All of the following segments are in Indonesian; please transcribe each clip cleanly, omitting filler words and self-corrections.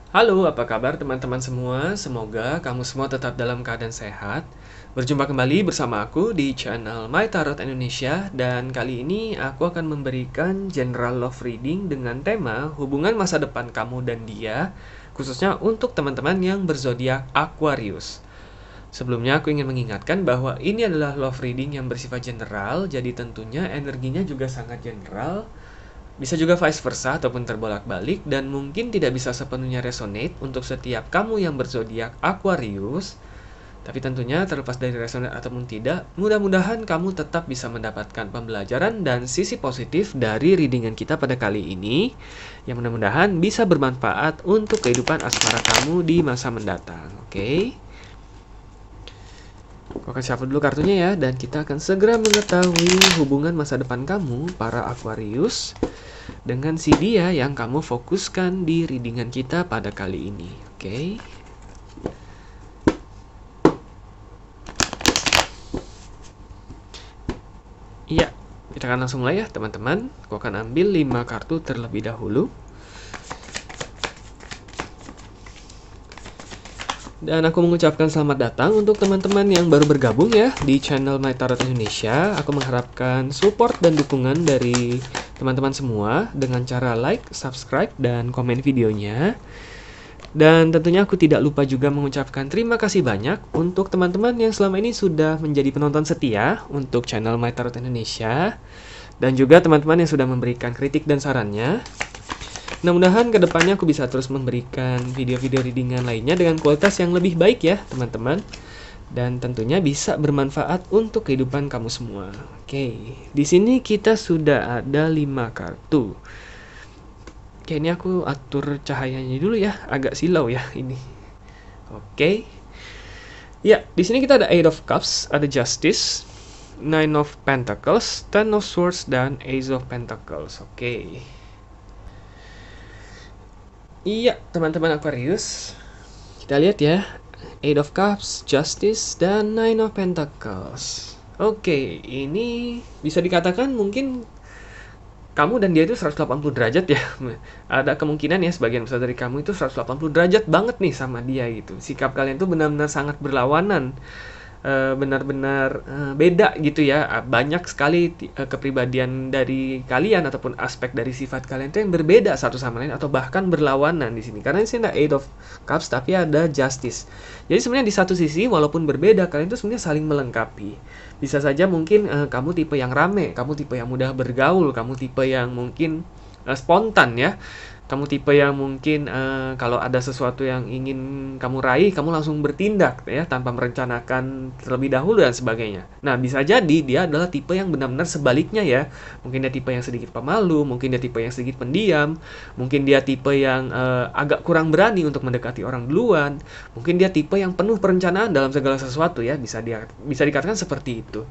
Halo, apa kabar teman-teman semua? Semoga kamu semua tetap dalam keadaan sehat. Berjumpa kembali bersama aku di channel My Tarot Indonesia dan kali ini aku akan memberikan general love reading dengan tema hubungan masa depan kamu dan dia, khususnya untuk teman-teman yang berzodiak Aquarius. Sebelumnya aku ingin mengingatkan bahwa ini adalah love reading yang bersifat general, jadi tentunya energinya juga sangat general. Bisa juga vice versa ataupun terbolak-balik dan mungkin tidak bisa sepenuhnya resonate untuk setiap kamu yang berzodiak Aquarius. Tapi tentunya terlepas dari resonate ataupun tidak, mudah-mudahan kamu tetap bisa mendapatkan pembelajaran dan sisi positif dari readingan kita pada kali ini yang mudah-mudahan bisa bermanfaat untuk kehidupan asmara kamu di masa mendatang. Oke? Aku akan shuffle dulu kartunya ya, dan kita akan segera mengetahui hubungan masa depan kamu, para Aquarius, dengan si dia yang kamu fokuskan di readingan kita pada kali ini. Oke? Iya, kita akan langsung mulai ya teman-teman. Aku akan ambil 5 kartu terlebih dahulu. Dan aku mengucapkan selamat datang untuk teman-teman yang baru bergabung ya di channel My Tarot Indonesia. Aku mengharapkan support dan dukungan dari teman-teman semua dengan cara like, subscribe, dan komen videonya. Dan tentunya aku tidak lupa juga mengucapkan terima kasih banyak untuk teman-teman yang selama ini sudah menjadi penonton setia untuk channel My Tarot Indonesia. Dan juga teman-teman yang sudah memberikan kritik dan sarannya. Mudah-mudahan kedepannya aku bisa terus memberikan video-video readingan lainnya dengan kualitas yang lebih baik ya teman-teman. Dan tentunya bisa bermanfaat untuk kehidupan kamu semua. Oke, di sini kita sudah ada 5 kartu. Oke, ini aku atur cahayanya dulu ya, agak silau ya ini. Oke. Ya, di sini kita ada Eight of Cups, ada Justice, Nine of Pentacles, Ten of Swords, dan Ace of Pentacles. Oke. Iya, teman-teman Aquarius. Kita lihat ya. Eight of Cups, Justice, dan Nine of Pentacles. Oke, ini bisa dikatakan mungkin kamu dan dia itu 180 derajat ya. Ada kemungkinan ya sebagian besar dari kamu itu 180 derajat banget nih sama dia gitu. Sikap kalian tuh benar-benar sangat berlawanan. Benar-benar beda gitu ya. Banyak sekali kepribadian dari kalian ataupun aspek dari sifat kalian itu yang berbeda satu sama lain atau bahkan berlawanan di sini. Karena di sini ada Eight of Cups tapi ada Justice. Jadi sebenarnya di satu sisi walaupun berbeda kalian itu sebenarnya saling melengkapi. Bisa saja mungkin kamu tipe yang rame, kamu tipe yang mudah bergaul, kamu tipe yang mungkin spontan ya. Kamu tipe yang mungkin kalau ada sesuatu yang ingin kamu raih, kamu langsung bertindak ya tanpa merencanakan terlebih dahulu dan sebagainya. Nah, bisa jadi dia adalah tipe yang benar-benar sebaliknya ya. Mungkin dia tipe yang sedikit pemalu, mungkin dia tipe yang sedikit pendiam, mungkin dia tipe yang agak kurang berani untuk mendekati orang duluan, mungkin dia tipe yang penuh perencanaan dalam segala sesuatu ya, bisa dikatakan seperti itu.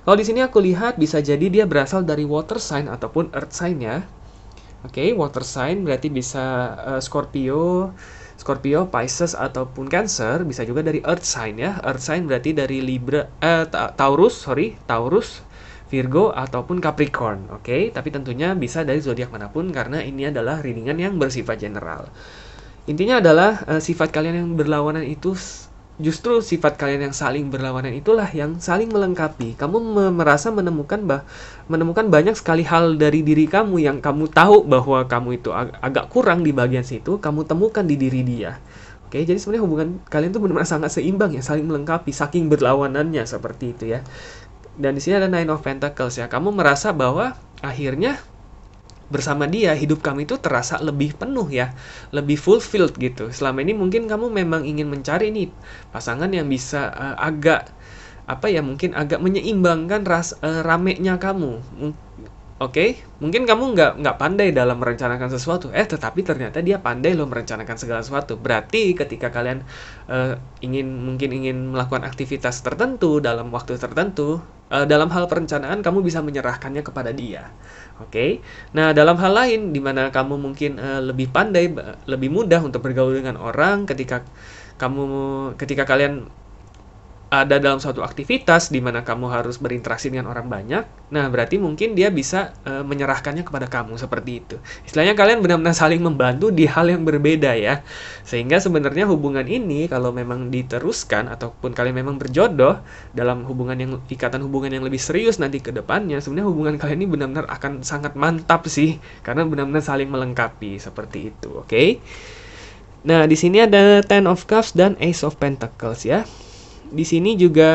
Kalau di sini aku lihat bisa jadi dia berasal dari water sign ataupun earth sign ya. Oke, water sign berarti bisa Scorpio, Pisces ataupun Cancer, bisa juga dari earth sign ya. Earth sign berarti dari Taurus, Virgo ataupun Capricorn. Oke, tapi tentunya bisa dari zodiak manapun karena ini adalah readingan yang bersifat general. Intinya adalah sifat kalian yang berlawanan itu justru sifat kalian yang saling berlawanan itulah yang saling melengkapi. Kamu merasa menemukan banyak sekali hal dari diri kamu yang kamu tahu bahwa kamu itu agak kurang di bagian situ, kamu temukan di diri dia. Oke, jadi sebenarnya hubungan kalian tuh benar-benar sangat seimbang ya, saling melengkapi, saking berlawanannya seperti itu ya. Dan di sini ada Nine of Pentacles ya. Kamu merasa bahwa akhirnya bersama dia hidup kamu itu terasa lebih penuh ya, lebih fulfilled gitu. Selama ini mungkin kamu memang ingin mencari nih pasangan yang bisa agak apa ya, mungkin agak menyeimbangkan ramenya kamu. Oke, mungkin kamu nggak pandai dalam merencanakan sesuatu, tetapi ternyata dia pandai loh merencanakan segala sesuatu. Berarti ketika kalian ingin melakukan aktivitas tertentu dalam waktu tertentu, dalam hal perencanaan kamu bisa menyerahkannya kepada dia. Oke, nah dalam hal lain di mana kamu mungkin lebih pandai, lebih mudah untuk bergaul dengan orang ketika kalian ada dalam suatu aktivitas di mana kamu harus berinteraksi dengan orang banyak, nah berarti mungkin dia bisa menyerahkannya kepada kamu seperti itu. Istilahnya kalian benar-benar saling membantu di hal yang berbeda ya. Sehingga sebenarnya hubungan ini kalau memang diteruskan ataupun kalian memang berjodoh dalam ikatan hubungan yang lebih serius nanti ke depannya, sebenarnya hubungan kalian ini benar-benar akan sangat mantap sih karena benar-benar saling melengkapi seperti itu, oke? Nah, di sini ada Ten of Cups dan Ace of Pentacles ya. Di sini juga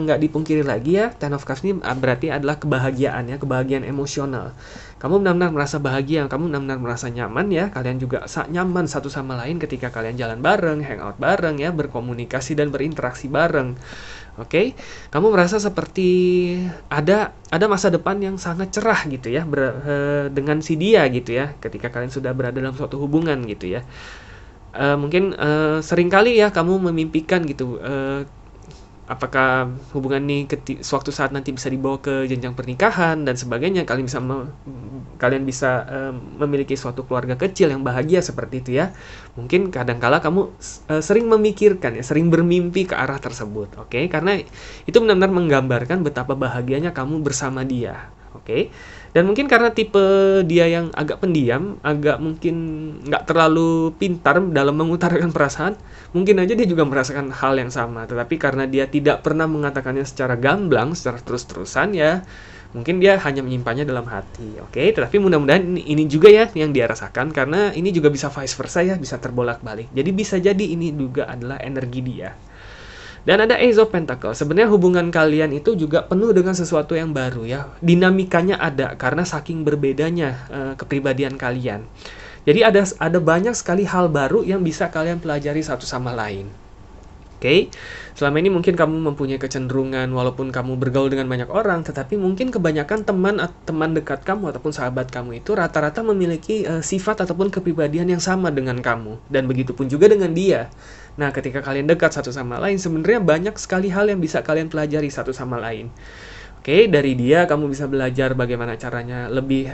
nggak dipungkiri lagi ya, Ten of Cups ini berarti adalah kebahagiaan ya, kebahagiaan emosional. Kamu benar-benar merasa bahagia, kamu benar-benar merasa nyaman ya, kalian juga nyaman satu sama lain ketika kalian jalan bareng, hangout bareng ya, berkomunikasi dan berinteraksi bareng. Oke, kamu merasa seperti ada masa depan yang sangat cerah gitu ya, dengan si dia gitu ya, ketika kalian sudah berada dalam suatu hubungan gitu ya. Mungkin seringkali ya kamu memimpikan gitu, apakah hubungan ini suatu saat nanti bisa dibawa ke jenjang pernikahan dan sebagainya. Kalian bisa memiliki suatu keluarga kecil yang bahagia seperti itu ya. Mungkin kadangkala kamu sering memikirkan ya, sering bermimpi ke arah tersebut, oke? Karena itu benar-benar menggambarkan betapa bahagianya kamu bersama dia, oke? Dan mungkin karena tipe dia yang agak pendiam, agak mungkin nggak terlalu pintar dalam mengutarakan perasaan, mungkin aja dia juga merasakan hal yang sama. Tetapi karena dia tidak pernah mengatakannya secara gamblang, secara terus-terusan ya, mungkin dia hanya menyimpannya dalam hati, oke? Tetapi mudah-mudahan ini juga ya yang dia rasakan, karena ini juga bisa vice versa ya, bisa terbolak-balik. Jadi bisa jadi ini juga adalah energi dia. Dan ada Ace of Pentacles. Sebenarnya hubungan kalian itu juga penuh dengan sesuatu yang baru ya. Dinamikanya ada karena saking berbedanya kepribadian kalian. Jadi ada banyak sekali hal baru yang bisa kalian pelajari satu sama lain. Oke, selama ini mungkin kamu mempunyai kecenderungan walaupun kamu bergaul dengan banyak orang, tetapi mungkin kebanyakan teman dekat kamu ataupun sahabat kamu itu rata-rata memiliki sifat ataupun kepribadian yang sama dengan kamu. Dan begitu pun juga dengan dia. Nah, ketika kalian dekat satu sama lain, sebenarnya banyak sekali hal yang bisa kalian pelajari satu sama lain. Oke, dari dia kamu bisa belajar bagaimana caranya lebih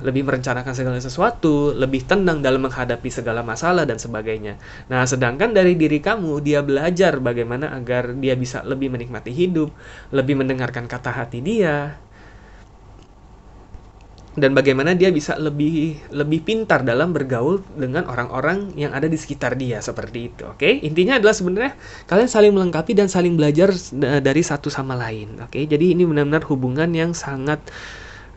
merencanakan segala sesuatu, lebih tenang dalam menghadapi segala masalah dan sebagainya. Nah, sedangkan dari diri kamu, dia belajar bagaimana agar dia bisa lebih menikmati hidup, lebih mendengarkan kata hati dia, dan bagaimana dia bisa lebih pintar dalam bergaul dengan orang-orang yang ada di sekitar dia seperti itu. Oke, intinya adalah sebenarnya kalian saling melengkapi dan saling belajar dari satu sama lain. Oke, jadi ini benar-benar hubungan yang sangat,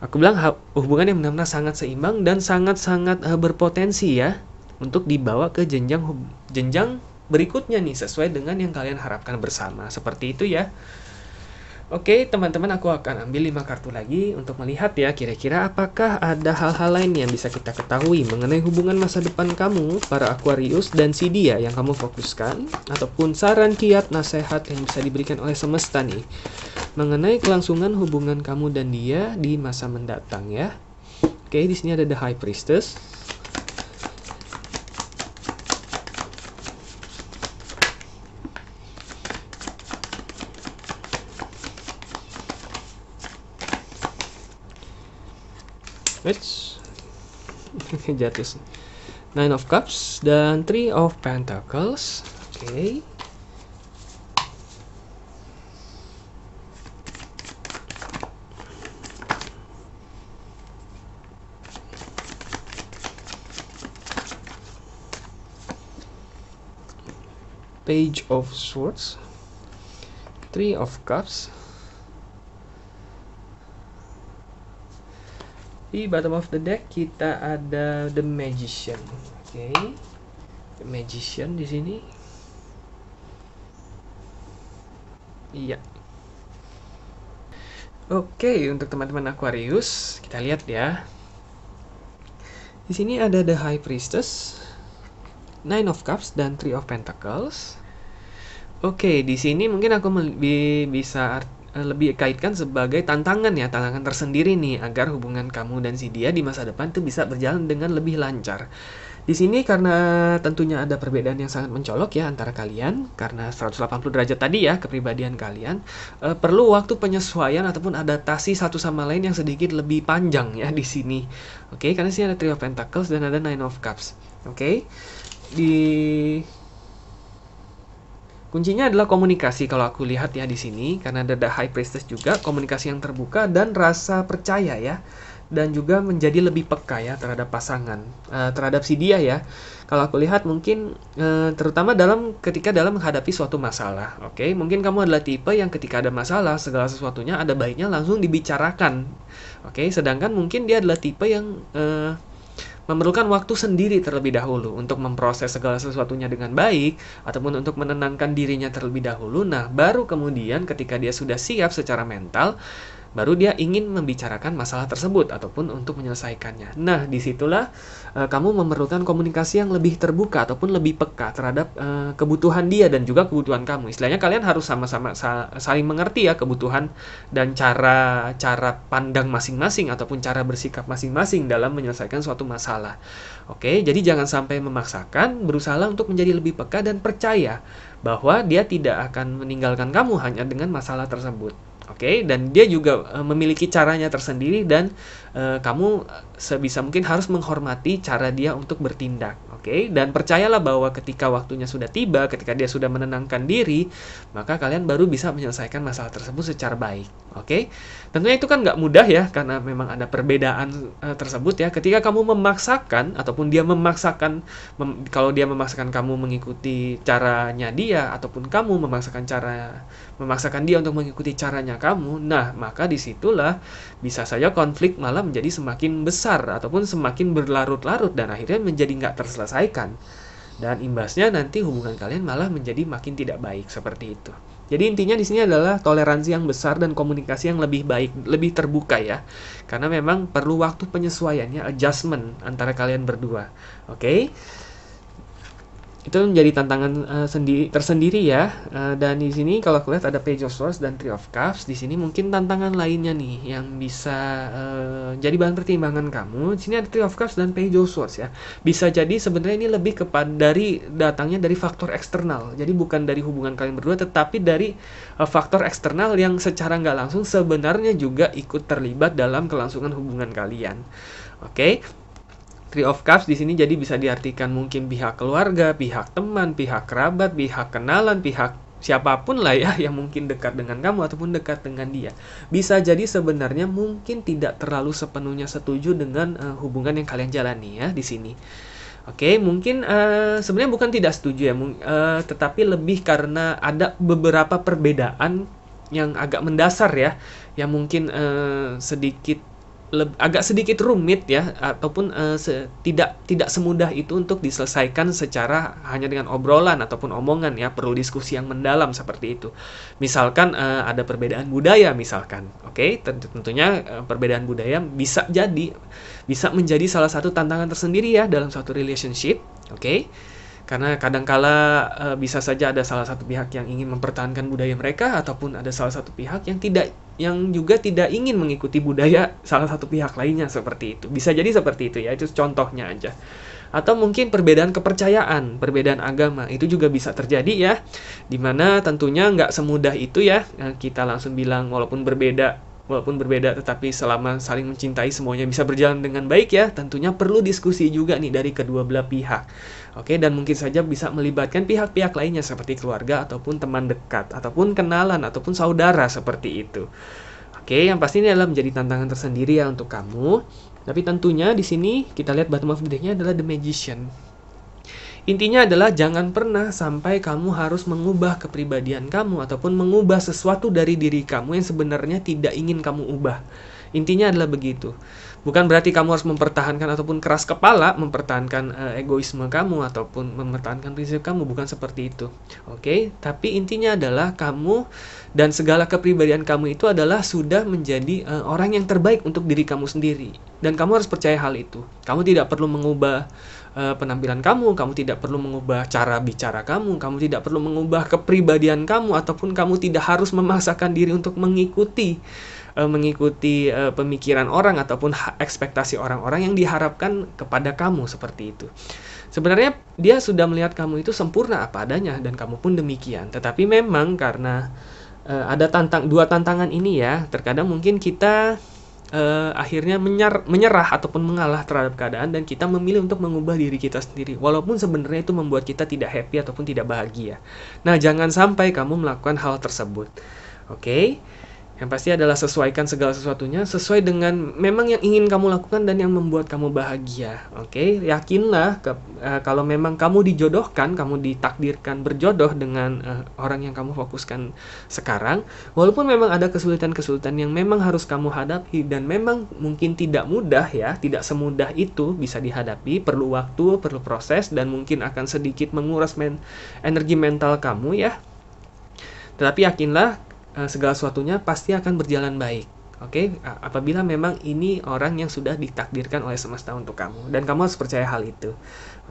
aku bilang hubungan yang benar-benar sangat seimbang dan sangat-sangat berpotensi ya untuk dibawa ke jenjang berikutnya nih, sesuai dengan yang kalian harapkan bersama. Seperti itu ya. Oke, teman-teman, aku akan ambil 5 kartu lagi untuk melihat ya kira-kira apakah ada hal-hal lain yang bisa kita ketahui mengenai hubungan masa depan kamu, para Aquarius, dan si dia yang kamu fokuskan, ataupun saran, kiat, nasihat yang bisa diberikan oleh semesta nih mengenai kelangsungan hubungan kamu dan dia di masa mendatang ya. Oke, di sini ada The High Priestess. Jatuh. Nine of Cups dan Three of Pentacles. Oke. Page of Swords. Three of Cups. Di bottom of the deck kita ada The Magician. Oke. The Magician di sini. Iya. Oke, untuk teman-teman Aquarius, kita lihat ya. Di sini ada The High Priestess, Nine of Cups dan Three of Pentacles. Oke, di sini mungkin aku bisa lebih kaitkan sebagai tantangan ya, tantangan tersendiri nih agar hubungan kamu dan si dia di masa depan itu bisa berjalan dengan lebih lancar. Di sini karena tentunya ada perbedaan yang sangat mencolok ya antara kalian, karena 180 derajat tadi ya kepribadian kalian, perlu waktu penyesuaian ataupun adaptasi satu sama lain yang sedikit lebih panjang ya di sini. Oke, karena sini ada Three of Pentacles dan ada Nine of Cups. Oke. Kuncinya adalah komunikasi kalau aku lihat ya di sini, karena ada High Priestess juga, komunikasi yang terbuka dan rasa percaya ya. Dan juga menjadi lebih peka ya terhadap pasangan, terhadap si dia ya. Kalau aku lihat mungkin terutama ketika dalam menghadapi suatu masalah. Oke, mungkin kamu adalah tipe yang ketika ada masalah, segala sesuatunya ada baiknya langsung dibicarakan. Oke, sedangkan mungkin dia adalah tipe yang memerlukan waktu sendiri terlebih dahulu untuk memproses segala sesuatunya dengan baik, ataupun untuk menenangkan dirinya terlebih dahulu. Nah, baru kemudian ketika dia sudah siap secara mental, baru dia ingin membicarakan masalah tersebut ataupun untuk menyelesaikannya. Nah, disitulah kamu memerlukan komunikasi yang lebih terbuka ataupun lebih peka terhadap kebutuhan dia dan juga kebutuhan kamu. Istilahnya kalian harus sama-sama saling mengerti ya kebutuhan dan cara pandang masing-masing ataupun cara bersikap masing-masing dalam menyelesaikan suatu masalah. Oke, jadi jangan sampai memaksakan, berusaha untuk menjadi lebih peka dan percaya bahwa dia tidak akan meninggalkan kamu hanya dengan masalah tersebut. Oke, dan dia juga memiliki caranya tersendiri dan kamu sebisa mungkin harus menghormati cara dia untuk bertindak. Oke, dan percayalah bahwa ketika waktunya sudah tiba, ketika dia sudah menenangkan diri, maka kalian baru bisa menyelesaikan masalah tersebut secara baik. Oke, tentunya itu kan nggak mudah ya, karena memang ada perbedaan tersebut ya. Ketika kamu memaksakan ataupun dia memaksakan, kalau dia memaksakan kamu mengikuti caranya dia, ataupun kamu memaksakan dia untuk mengikuti caranya kamu, nah maka disitulah bisa saja konflik malah menjadi semakin besar ataupun semakin berlarut-larut dan akhirnya menjadi nggak terselesaikan, dan imbasnya nanti hubungan kalian malah menjadi makin tidak baik seperti itu. Jadi intinya di sini adalah toleransi yang besar dan komunikasi yang lebih baik, lebih terbuka ya, karena memang perlu waktu penyesuaiannya, adjustment antara kalian berdua. Oke? Itu menjadi tantangan tersendiri ya. Dan di sini kalau aku lihat ada Page of Swords dan Three of Cups. Di sini mungkin tantangan lainnya nih yang bisa jadi bahan pertimbangan kamu. Di sini ada Three of Cups dan Page of Swords ya. Bisa jadi sebenarnya ini lebih datangnya dari faktor eksternal. Jadi bukan dari hubungan kalian berdua, tetapi dari faktor eksternal yang secara nggak langsung sebenarnya juga ikut terlibat dalam kelangsungan hubungan kalian. Oke? Three of Cups di sini jadi bisa diartikan mungkin pihak keluarga, pihak teman, pihak kerabat, pihak kenalan, pihak siapapun lah ya yang mungkin dekat dengan kamu ataupun dekat dengan dia. Bisa jadi sebenarnya mungkin tidak terlalu sepenuhnya setuju dengan hubungan yang kalian jalani ya di sini. Oke, mungkin sebenarnya bukan tidak setuju ya, tetapi lebih karena ada beberapa perbedaan yang agak mendasar ya, yang mungkin agak sedikit rumit ya, ataupun tidak semudah itu untuk diselesaikan secara hanya dengan obrolan ataupun omongan ya, perlu diskusi yang mendalam seperti itu. Misalkan ada perbedaan budaya misalkan, oke, tentunya perbedaan budaya bisa menjadi salah satu tantangan tersendiri ya dalam suatu relationship, oke. Karena kadangkala bisa saja ada salah satu pihak yang ingin mempertahankan budaya mereka, ataupun ada salah satu pihak yang juga tidak ingin mengikuti budaya salah satu pihak lainnya seperti itu. Bisa jadi seperti itu ya, itu contohnya aja. Atau mungkin perbedaan kepercayaan, perbedaan agama, itu juga bisa terjadi ya. Dimana tentunya nggak semudah itu ya, kita langsung bilang walaupun berbeda tetapi selama saling mencintai semuanya bisa berjalan dengan baik ya. Tentunya perlu diskusi juga nih dari kedua belah pihak. Oke, dan mungkin saja bisa melibatkan pihak-pihak lainnya seperti keluarga ataupun teman dekat ataupun kenalan ataupun saudara seperti itu. Oke, yang pasti ini adalah menjadi tantangan tersendiri ya untuk kamu. Tapi tentunya di sini kita lihat bottom of the deck-nya adalah The Magician. Intinya adalah jangan pernah sampai kamu harus mengubah kepribadian kamu ataupun mengubah sesuatu dari diri kamu yang sebenarnya tidak ingin kamu ubah. Intinya adalah begitu. Bukan berarti kamu harus mempertahankan ataupun keras kepala mempertahankan egoisme kamu ataupun mempertahankan prinsip kamu, bukan seperti itu. Oke, tapi intinya adalah kamu dan segala kepribadian kamu itu adalah sudah menjadi orang yang terbaik untuk diri kamu sendiri. Dan kamu harus percaya hal itu. Kamu tidak perlu mengubah penampilan kamu tidak perlu mengubah cara bicara kamu tidak perlu mengubah kepribadian kamu, ataupun kamu tidak harus memaksakan diri untuk mengikuti pemikiran orang ataupun ekspektasi orang-orang yang diharapkan kepada kamu seperti itu. Sebenarnya dia sudah melihat kamu itu sempurna apa adanya dan kamu pun demikian. Tetapi memang karena ada dua tantangan ini ya, terkadang mungkin kita akhirnya menyerah ataupun mengalah terhadap keadaan, dan kita memilih untuk mengubah diri kita sendiri walaupun sebenarnya itu membuat kita tidak happy ataupun tidak bahagia. Nah, jangan sampai kamu melakukan hal tersebut. Oke? Yang pasti adalah sesuaikan segala sesuatunya sesuai dengan memang yang ingin kamu lakukan dan yang membuat kamu bahagia. Oke? Yakinlah kalau memang kamu dijodohkan, kamu ditakdirkan berjodoh dengan orang yang kamu fokuskan sekarang, walaupun memang ada kesulitan-kesulitan yang memang harus kamu hadapi dan memang mungkin tidak mudah ya, tidak semudah itu bisa dihadapi, perlu waktu, perlu proses, dan mungkin akan sedikit menguras energi mental kamu ya. Tetapi yakinlah, segala sesuatunya pasti akan berjalan baik. Oke, apabila memang ini orang yang sudah ditakdirkan oleh semesta untuk kamu, dan kamu harus percaya hal itu.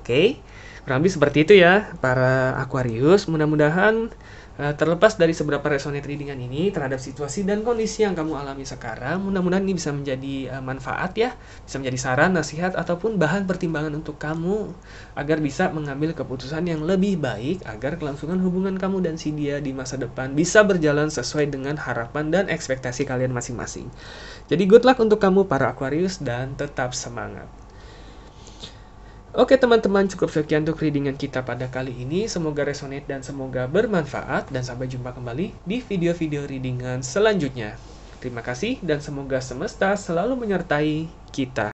Oke, kurang lebih seperti itu ya, para Aquarius. Mudah-mudahan terlepas dari seberapa resonate readingan ini terhadap situasi dan kondisi yang kamu alami sekarang, mudah-mudahan ini bisa menjadi manfaat ya, bisa menjadi saran, nasihat, ataupun bahan pertimbangan untuk kamu agar bisa mengambil keputusan yang lebih baik agar kelangsungan hubungan kamu dan si dia di masa depan bisa berjalan sesuai dengan harapan dan ekspektasi kalian masing-masing. Jadi good luck untuk kamu para Aquarius dan tetap semangat. Oke teman-teman, cukup sekian untuk readingan kita pada kali ini. Semoga resonate dan semoga bermanfaat. Dan sampai jumpa kembali di video-video readingan selanjutnya. Terima kasih dan semoga semesta selalu menyertai kita.